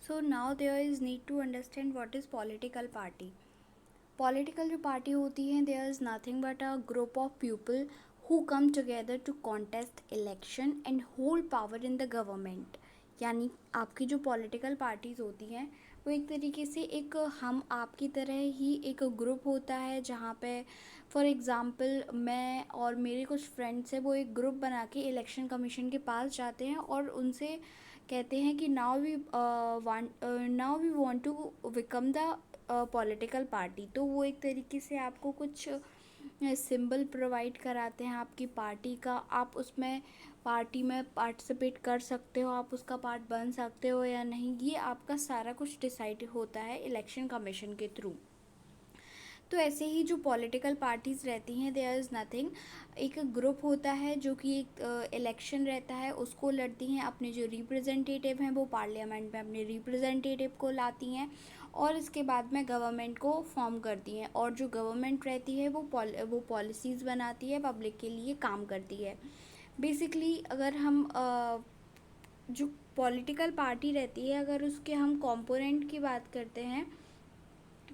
So now there is need to understand what is political party. Political जो party होती है, there is nothing but a group of people who come together to contest election and hold power in the government. यानी आपकी जो political parties होती हैं वो एक तरीके से एक हम आपकी तरह ही एक ग्रुप होता है, जहाँ पे फॉर एग्ज़ाम्पल मैं और मेरे कुछ फ्रेंड्स हैं, वो एक ग्रुप बना के इलेक्शन कमीशन के पास जाते हैं और उनसे कहते हैं कि now we want to become the political party. तो वो एक तरीके से आपको कुछ सिंबल प्रोवाइड कराते हैं आपकी पार्टी का, आप उसमें पार्टी में पार्टिसिपेट कर सकते हो, आप उसका पार्ट बन सकते हो या नहीं, ये आपका सारा कुछ डिसाइड होता है इलेक्शन कमीशन के थ्रू। तो ऐसे ही जो पॉलिटिकल पार्टीज़ रहती हैं, देयर इज़ नथिंग, एक ग्रुप होता है जो कि एक इलेक्शन रहता है, उसको लड़ती हैं, अपने जो रिप्रेजेंटेटिव हैं वो पार्लियामेंट में अपने रिप्रेजेंटेटिव को लाती हैं और इसके बाद में गवर्नमेंट को फॉर्म करती हैं, और जो गवर्नमेंट रहती है वो पॉलिसीज़ बनाती है, पब्लिक के लिए काम करती है। बेसिकली अगर हम जो पॉलिटिकल पार्टी रहती है, अगर उसके हम कंपोनेंट की बात करते हैं,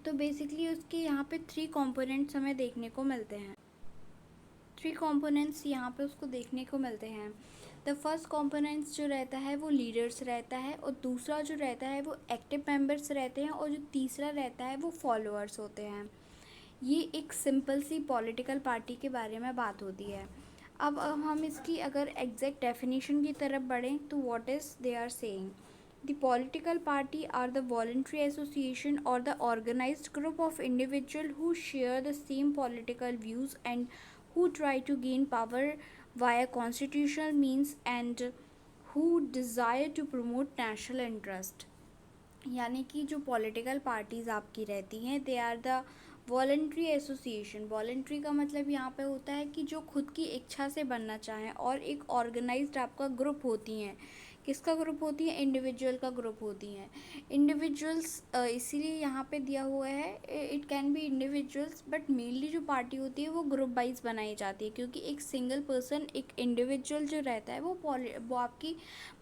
तो बेसिकली उसके यहाँ पे 3 कंपोनेंट्स हमें देखने को मिलते हैं। 3 कंपोनेंट्स यहाँ पे उसको देखने को मिलते हैं। द फर्स्ट कंपोनेंट्स जो रहता है वो लीडर्स रहता है, और दूसरा जो रहता है वो एक्टिव मेंबर्स रहते हैं, और जो तीसरा रहता है वो फॉलोअर्स होते हैं। ये एक सिंपल सी पॉलिटिकल पार्टी के बारे में बात होती है। अब हम इसकी अगर एग्जैक्ट डेफिनेशन की तरफ बढ़ें तो what is they are saying, the political party are the voluntary association or the organized group of individuals who share the same political views and who try to gain power via constitutional means and who desire to promote national interest। यानी कि जो political parties आपकी रहती हैं, they are the voluntary association. Voluntary का मतलब यहाँ पे होता है कि जो खुद की इच्छा से बनना चाहें, और एक ऑर्गेनाइज्ड आपका ग्रुप होती हैं। किसका ग्रुप होती है? इंडिविजुअल का ग्रुप होती हैं। इंडिविजुअल्स इसीलिए यहाँ पे दिया हुआ है, it can be individuals, but mainly जो पार्टी होती है वो ग्रुप वाइज बनाई जाती है, क्योंकि एक सिंगल पर्सन, एक इंडिविजुअल जो रहता है वो आपकी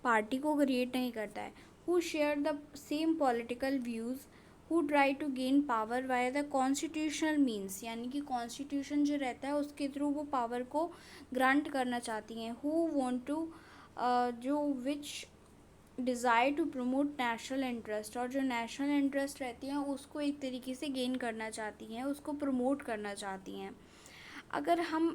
पार्टी को क्रिएट नहीं करता है। who share the same political views, who try to gain power via the constitutional means, यानी कि कॉन्स्टिट्यूशन जो रहता है उसके थ्रू वो पावर को ग्रांट करना चाहती हैं। who want to जो which desire to promote national interest, और जो नेशनल इंटरेस्ट रहती हैं उसको एक तरीके से गेन करना चाहती हैं, उसको प्रमोट करना चाहती हैं। अगर हम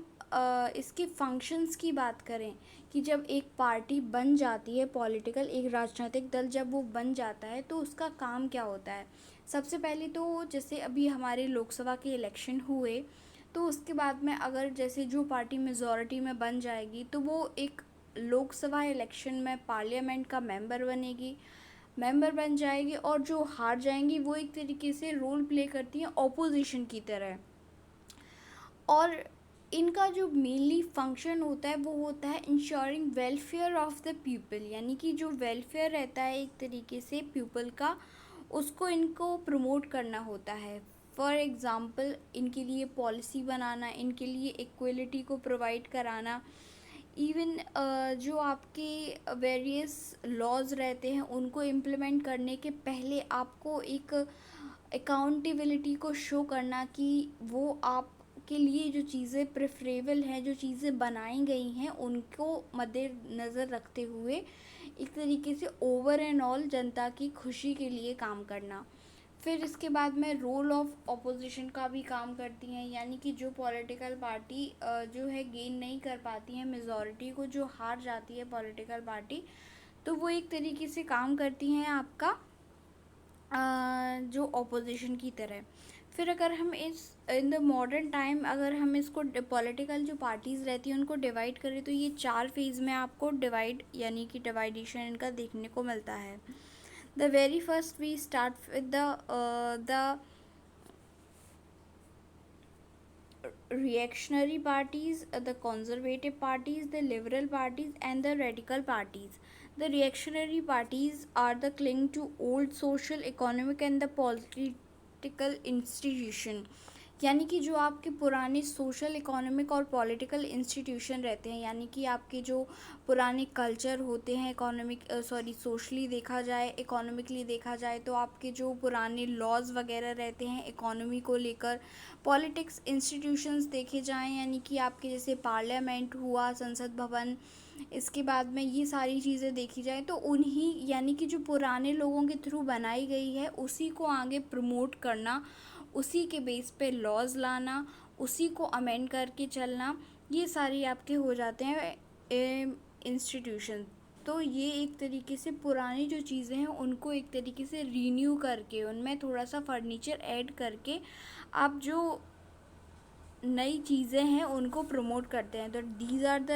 इसके फंक्शंस की बात करें कि जब एक पार्टी बन जाती है, पॉलिटिकल एक राजनीतिक दल जब वो बन जाता है तो उसका काम क्या होता है। सबसे पहले तो जैसे अभी हमारे लोकसभा के इलेक्शन हुए, तो उसके बाद में अगर जैसे जो पार्टी मेजॉरिटी में बन जाएगी तो वो एक लोकसभा इलेक्शन में पार्लियामेंट का मेंबर बन जाएगी, और जो हार जाएंगी वो एक तरीके से रोल प्ले करती हैं ऑपोजिशन की तरह। और इनका जो मेनली फंक्शन होता है वो होता है ensuring welfare of the people, यानी कि जो वेलफेयर रहता है एक तरीके से पीपल का, उसको इनको प्रमोट करना होता है। फॉर एग्ज़ाम्पल इनके लिए पॉलिसी बनाना, इनके लिए इक्वलिटी को प्रोवाइड कराना, इवन जो आपके वेरियस लॉज रहते हैं उनको इम्प्लीमेंट करने के पहले आपको एक अकाउंटेबिलिटी को शो करना कि वो आप के लिए जो चीज़ें प्रेफरेबल हैं, जो चीज़ें बनाई गई हैं, उनको मद्देनज़र रखते हुए एक तरीके से ओवर एंड ऑल जनता की खुशी के लिए काम करना। फिर इसके बाद में रोल ऑफ ऑपोजिशन का भी काम करती हैं, यानी कि जो पॉलिटिकल पार्टी जो है गेन नहीं कर पाती है मेजॉरिटी को, जो हार जाती है पॉलिटिकल पार्टी, तो वो एक तरीके से काम करती हैं आपका जो ऑपोजिशन की तरह। फिर अगर हम इस इन द मॉडर्न टाइम अगर हम इसको पॉलिटिकल जो पार्टीज़ रहती हैं उनको डिवाइड करें, तो ये 4 फेज़ में आपको डिवाइड यानी कि डिवाइडेशन इनका देखने को मिलता है। The very first we start with the reactionary parties, the conservative parties, the liberal parties, and the radical parties. The reactionary parties are the cling to old social, economic, and the political institution, यानी कि जो आपके पुराने social, economic और political institution रहते हैं, यानी कि आपके जो पुराने कल्चर होते हैं, सोशली देखा जाए, इकोनॉमिकली देखा जाए, तो आपके जो पुराने लॉज वगैरह रहते हैं इकोनॉमी को लेकर, पॉलिटिक्स इंस्टीट्यूशंस देखे जाएं, यानी कि आपके जैसे पार्लियामेंट हुआ, संसद भवन, इसके बाद में ये सारी चीज़ें देखी जाए, तो उन्हीं यानी कि जो पुराने लोगों के थ्रू बनाई गई है उसी को आगे प्रमोट करना, उसी के बेस पे लॉज लाना, उसी को अमेंड करके चलना, ये सारी आपके हो जाते हैं इंस्टीट्यूशन। तो ये एक तरीके से पुरानी जो चीज़ें हैं उनको एक तरीके से रीन्यू करके, उनमें थोड़ा सा फर्नीचर ऐड करके आप जो नई चीज़ें हैं उनको प्रमोट करते हैं। तो these are the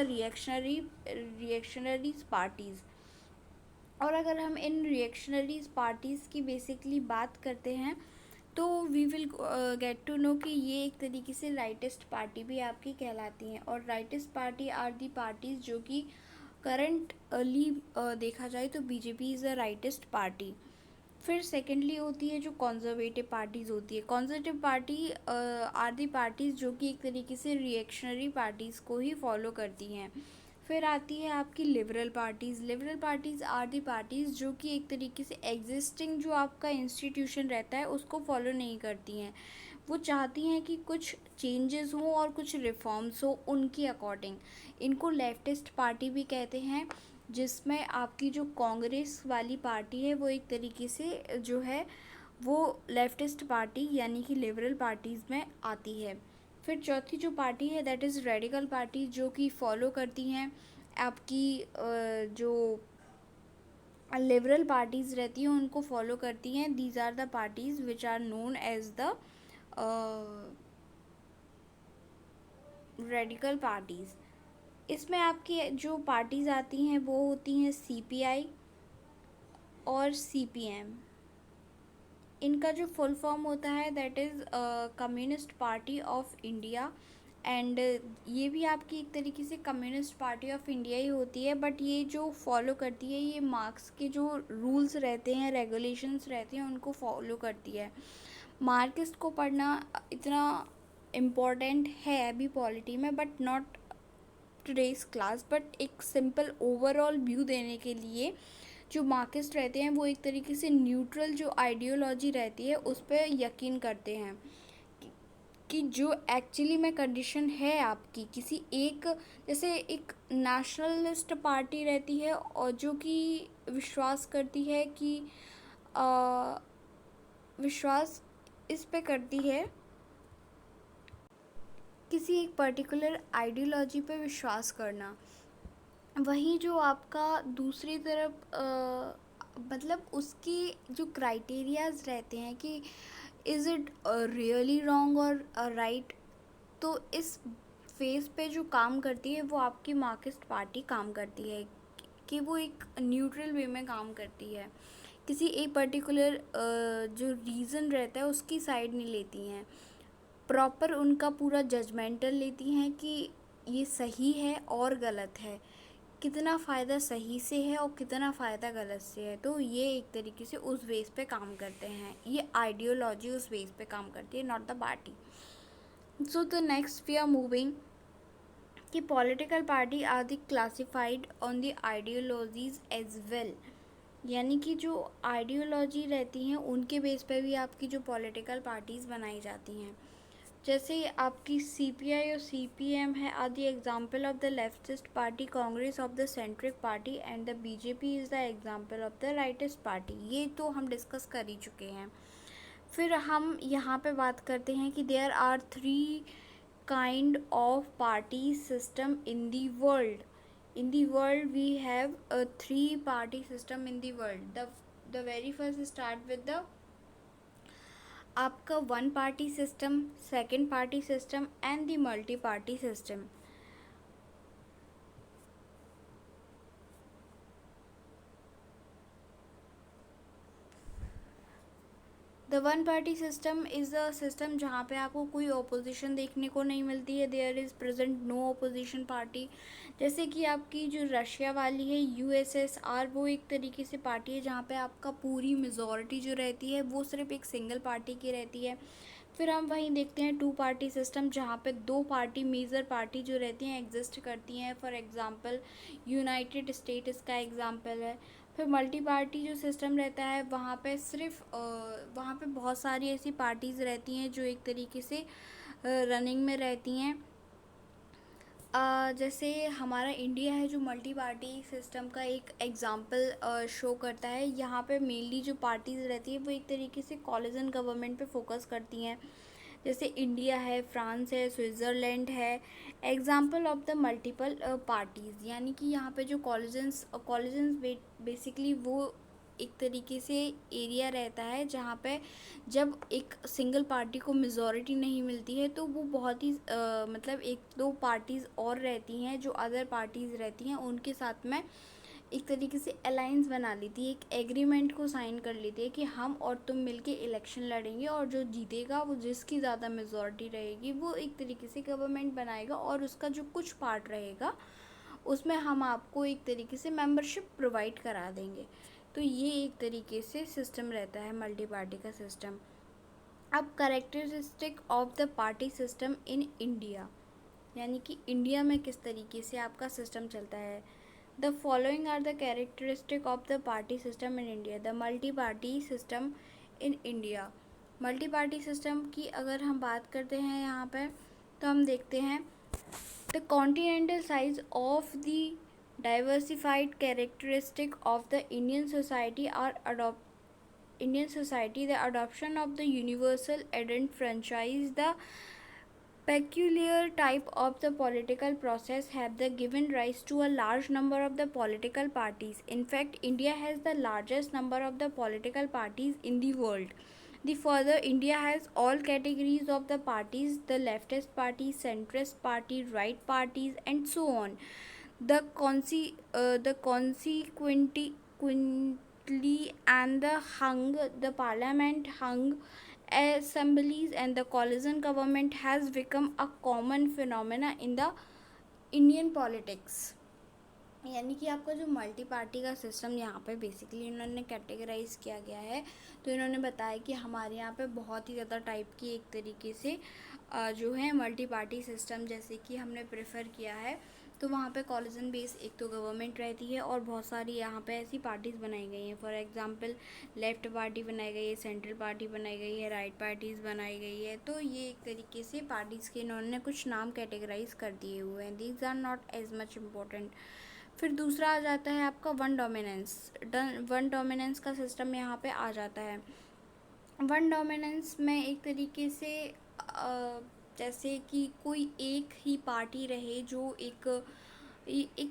reactionaries parties. और अगर हम इन रिएक्शनरीज पार्टीज़ की बेसिकली बात करते हैं तो we will get to know कि ये एक तरीके से राइटिस्ट पार्टी भी आपकी कहलाती हैं। और rightist party are the parties जो कि करंटली देखा जाए तो BJP is a rightist party. फिर सेकेंडली होती है जो कॉन्जर्वेटिव पार्टीज़ होती है। Conservative party are the parties जो कि एक तरीके से रिएक्शनरी पार्टीज़ को ही फॉलो करती हैं। फिर आती है आपकी liberal parties. Liberal parties are the parties जो कि एक तरीके से एग्जिस्टिंग जो आपका इंस्टीट्यूशन रहता है उसको फॉलो नहीं करती हैं। वो चाहती हैं कि कुछ चेंजेस हों और कुछ रिफॉर्म्स हो उनके अकॉर्डिंग। इनको लेफ्टिस्ट पार्टी भी कहते हैं, जिसमें आपकी जो कांग्रेस वाली पार्टी है वो एक तरीके से जो है वो लेफ्टिस्ट पार्टी यानी कि लिबरल पार्टीज़ में आती है। फिर चौथी जो पार्टी है दैट इज़ रेडिकल पार्टी, जो कि फॉलो करती हैं आपकी जो लिबरल पार्टीज़ रहती हैं उनको फॉलो करती हैं। These are the parties which are known as the radical parties. इसमें आपकी जो पार्टीज़ आती हैं वो होती हैं सीपीआई और सीपीएम। इनका जो फुल फॉर्म होता है that is communist party of India. And ये भी आपकी एक तरीके से कम्युनिस्ट पार्टी ऑफ इंडिया ही होती है, बट ये जो फॉलो करती है ये मार्क्स के जो रूल्स रहते हैं, रेगुलेशंस रहते हैं उनको फॉलो करती है। मार्क्सिस्ट को पढ़ना इतना इम्पोर्टेंट है अभी पॉलिटी में, but not today's class, but एक सिंपल ओवरऑल व्यू देने के लिए जो मार्क्सिस्ट रहते हैं वो एक तरीके से न्यूट्रल जो आइडियोलॉजी रहती है उस पर यकीन करते हैं कि जो एक्चुअली में कंडीशन है आपकी किसी एक, जैसे एक नेशनलिस्ट पार्टी रहती है और जो कि विश्वास करती है कि विश्वास इस पे करती है, किसी एक पर्टिकुलर आइडियोलॉजी पे विश्वास करना। वहीं जो आपका दूसरी तरफ मतलब उसकी जो क्राइटेरियाज रहते हैं कि इज़ इट रियली रॉन्ग और राइट, तो इस फेस पे जो काम करती है वो आपकी मार्क्सिस्ट पार्टी काम करती है कि वो एक न्यूट्रल वे में काम करती है, किसी एक पर्टिकुलर जो रीज़न रहता है उसकी साइड नहीं लेती हैं, प्रॉपर उनका पूरा जजमेंटल लेती हैं कि ये सही है और गलत है, कितना फ़ायदा सही से है और कितना फ़ायदा गलत से है। तो ये एक तरीके से उस बेस पे काम करते हैं, ये आइडियोलॉजी उस बेस पे काम करती है, not the party. So the next we are moving कि political party are the classified on the ideologies as well. यानी कि जो आइडियोलॉजी रहती हैं उनके बेस पे भी आपकी जो पॉलिटिकल पार्टीज़ बनाई जाती हैं। जैसे आपकी सीपीआई और सीपीएम है are the example of the leftist party, Congress of the centric party and the BJP is the example of the rightist party. ये तो हम डिस्कस कर ही चुके हैं। फिर हम यहाँ पे बात करते हैं कि there are 3 kind of party system in the world. In the world we have a 3 party system in the world. The very first start with the आपका 1 party system, 2nd party system and the multi party system. The 1 party system is a system जहाँ पे आपको कोई opposition देखने को नहीं मिलती है, there is present no opposition party. जैसे कि आपकी जो रशिया वाली है यूएसएसआर, वो एक तरीके से पार्टी है जहाँ पे आपका पूरी मेजॉरिटी जो रहती है वो सिर्फ एक सिंगल पार्टी की रहती है। फिर हम वहीं देखते हैं टू पार्टी सिस्टम, जहाँ पे दो पार्टी मेजर पार्टी जो रहती हैं एग्जिस्ट करती हैं। फॉर एग्जांपल यूनाइटेड स्टेट इसका एग्जांपल है। फिर मल्टी पार्टी जो सिस्टम रहता है वहाँ पे सिर्फ वहाँ पे बहुत सारी ऐसी पार्टीज़ रहती हैं जो एक तरीके से रनिंग में रहती हैं। जैसे हमारा इंडिया है जो मल्टी पार्टी सिस्टम का एक एग्जांपल शो करता है। यहाँ पे मेनली जो पार्टीज़ रहती है वो एक तरीके से कॉलिजन गवर्नमेंट पे फोकस करती हैं। जैसे इंडिया है, फ्रांस है, स्विट्ज़रलैंड है, example of the multiple parties. यानी कि यहाँ पे जो कॉलिजन्स बेसिकली वो एक तरीके से एरिया रहता है जहाँ पे जब एक सिंगल पार्टी को मेजॉरिटी नहीं मिलती है तो वो बहुत ही मतलब एक दो पार्टीज़ और रहती हैं जो अदर पार्टीज़ रहती हैं उनके साथ में एक तरीके से अलायंस बना लेती है, एक एग्रीमेंट को साइन कर लेती है कि हम और तुम मिलके इलेक्शन लड़ेंगे और जो जीतेगा वो जिसकी ज़्यादा मेजॉरिटी रहेगी वो एक तरीके से गवर्नमेंट बनाएगा और उसका जो कुछ पार्ट रहेगा उसमें हम आपको एक तरीके से मेंबरशिप प्रोवाइड करा देंगे। तो ये एक तरीके से सिस्टम रहता है मल्टी पार्टी का सिस्टम। अब characteristic of the party system in India, यानी कि इंडिया में किस तरीके से आपका सिस्टम चलता है। The following are the characteristic of the party system in India. The multi party system in India. Multi party system की अगर हम बात करते हैं यहाँ पर तो हम देखते हैं the continental size of the diversified characteristic of the Indian society the adoption of the universal adult franchise, the peculiar type of the political process have the given rise to a large number of the political parties. In fact, India has the largest number of the political parties in the world. The further, India has all categories of the parties: the leftist party, centrist party, right parties, and so on. The consequently and the parliament hung assemblies and the coalition government has become a common phenomena in the Indian politics. यानी कि आपका जो multi party का system यहाँ पे basically इन्होंने categorise किया गया है। तो इन्होंने बताया कि हमारे यहाँ पे बहुत ही ज़्यादा टाइप की एक तरीके से जो है मल्टी पार्टी सिस्टम जैसे कि हमने प्रेफर किया है। तो वहाँ पे कॉलिजन बेस एक तो गवर्नमेंट रहती है और बहुत सारी यहाँ पे ऐसी पार्टीज़ बनाई गई हैं। फॉर एग्जांपल लेफ़्ट पार्टी बनाई गई है, सेंट्रल पार्टी बनाई गई है, राइट पार्टीज़ बनाई गई है। तो ये एक तरीके से पार्टीज़ के इन्होंने कुछ नाम कैटेगराइज कर दिए हुए हैं। These are not as much important. फिर दूसरा आ जाता है आपका वन डोमिनेंस का सिस्टम यहाँ पे आ जाता है। वन डोमिनेंस में एक तरीके से जैसे कि कोई एक ही पार्टी रहे जो एक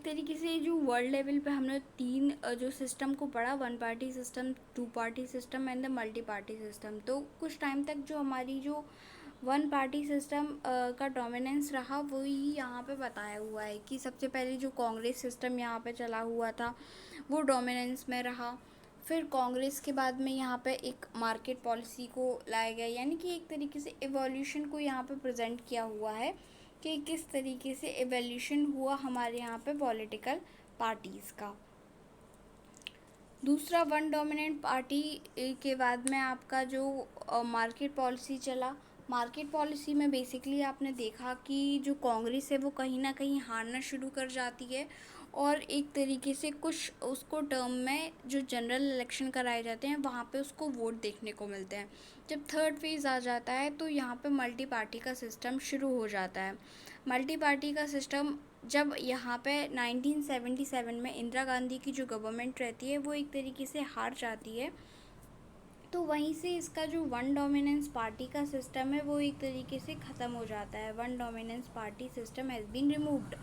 तरीके से जो वर्ल्ड लेवल पे हमने तीन जो सिस्टम को पढ़ा, one party system, two party system and the multi party system. तो कुछ टाइम तक जो हमारी जो वन पार्टी सिस्टम का डोमिनेंस रहा वही यहाँ पे बताया हुआ है कि सबसे पहले जो कांग्रेस सिस्टम यहाँ पे चला हुआ था वो डोमिनेंस में रहा। फिर कांग्रेस के बाद में यहाँ पे एक मार्केट पॉलिसी को लाया गया, यानी कि एक तरीके से एवोल्यूशन को यहाँ पे प्रेजेंट किया हुआ है कि किस तरीके से एवोल्यूशन हुआ हमारे यहाँ पे पॉलिटिकल पार्टीज़ का। दूसरा वन डोमिनेंट पार्टी के बाद में आपका जो मार्केट पॉलिसी चला। मार्केट पॉलिसी में बेसिकली आपने देखा कि जो कांग्रेस है वो कहीं ना कहीं हारना शुरू कर जाती है और एक तरीके से कुछ उसको टर्म में जो जनरल इलेक्शन कराए जाते हैं वहाँ पे उसको वोट देखने को मिलते हैं। जब थर्ड फेज़ आ जाता है तो यहाँ पे मल्टी पार्टी का सिस्टम शुरू हो जाता है। मल्टी पार्टी का सिस्टम जब यहाँ पे 1977 में इंदिरा गांधी की जो गवर्नमेंट रहती है वो एक तरीके से हार जाती है, तो वहीं से इसका जो वन डोमिनेंस पार्टी का सिस्टम है वो एक तरीके से ख़त्म हो जाता है। One dominance party system has been removed.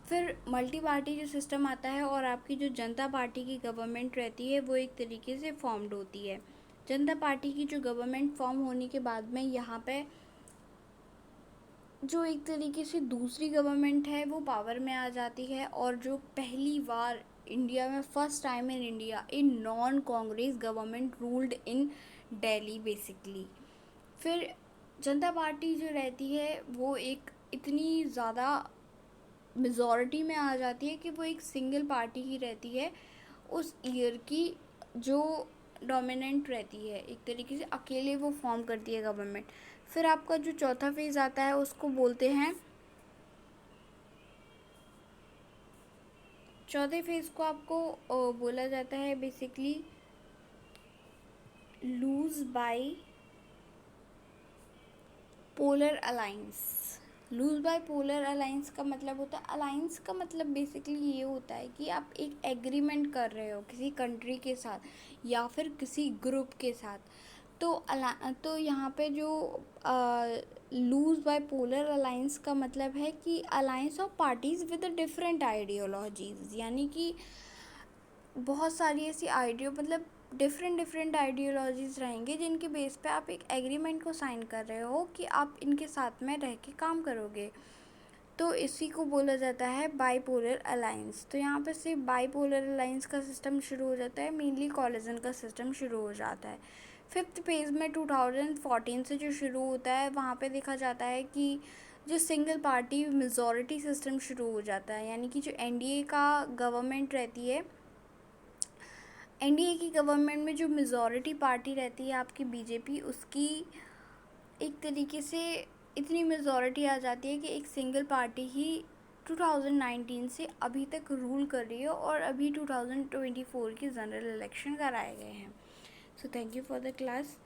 फिर मल्टी पार्टी जो सिस्टम आता है और आपकी जो जनता पार्टी की गवर्नमेंट रहती है वो एक तरीके से फॉर्म्ड होती है। जनता पार्टी की जो गवर्नमेंट फॉर्म होने के बाद में यहाँ पे जो एक तरीके से दूसरी गवर्नमेंट है वो पावर में आ जाती है और जो पहली बार इंडिया में first time in India in non Congress government ruled in Delhi basically. फिर जनता पार्टी जो रहती है वो एक इतनी ज़्यादा मेजॉरिटी में आ जाती है कि वो एक सिंगल पार्टी ही रहती है उस ईयर की जो डोमिनेंट रहती है, एक तरीके से अकेले वो फॉर्म करती है गवर्नमेंट। फिर आपका जो चौथा फेज़ आता है उसको बोलते हैं, चौथे फेज़ को आपको बोला जाता है basically loose bipolar alliance. Loose bipolar alliance का मतलब होता है, अलाइंस का मतलब बेसिकली ये होता है कि आप एक एग्रीमेंट कर रहे हो किसी कंट्री के साथ या फिर किसी ग्रुप के साथ। तो यहाँ पे जो लूज बाय पोलर अलाइंस का मतलब है कि alliance of parties with different ideologies, यानी कि बहुत सारी ऐसी मतलब डिफरेंट आइडियोलॉजीज रहेंगे जिनके बेस पे आप एक एग्रीमेंट को साइन कर रहे हो कि आप इनके साथ में रह के काम करोगे। तो इसी को बोला जाता है बाईपोलर अलायंस। तो यहाँ पे से बाईपोलर अलायंस का सिस्टम शुरू हो जाता है, मेनली कोलिजन का सिस्टम शुरू हो जाता है। फिफ्थ फेज़ में 2014 से जो शुरू होता है वहाँ पे देखा जाता है कि जो सिंगल पार्टी मेजॉरिटी सिस्टम शुरू हो जाता है, यानी कि जो एनडीए का गवर्नमेंट रहती है, एनडीए की गवर्नमेंट में जो मेजॉरिटी पार्टी रहती है आपकी बीजेपी, उसकी एक तरीके से इतनी मेजॉरिटी आ जाती है कि एक सिंगल पार्टी ही 2019 से अभी तक रूल कर रही है और अभी 2024 के जनरल इलेक्शन कराए गए हैं। So thank you for the class.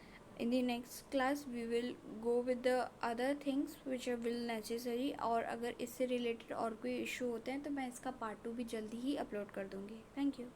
In the next class we will go with the other things which are will necessary, और अगर इससे रिलेटेड और कोई इशू होते हैं तो मैं इसका पार्ट 2 भी जल्दी ही अपलोड कर दूँगी। Thank you.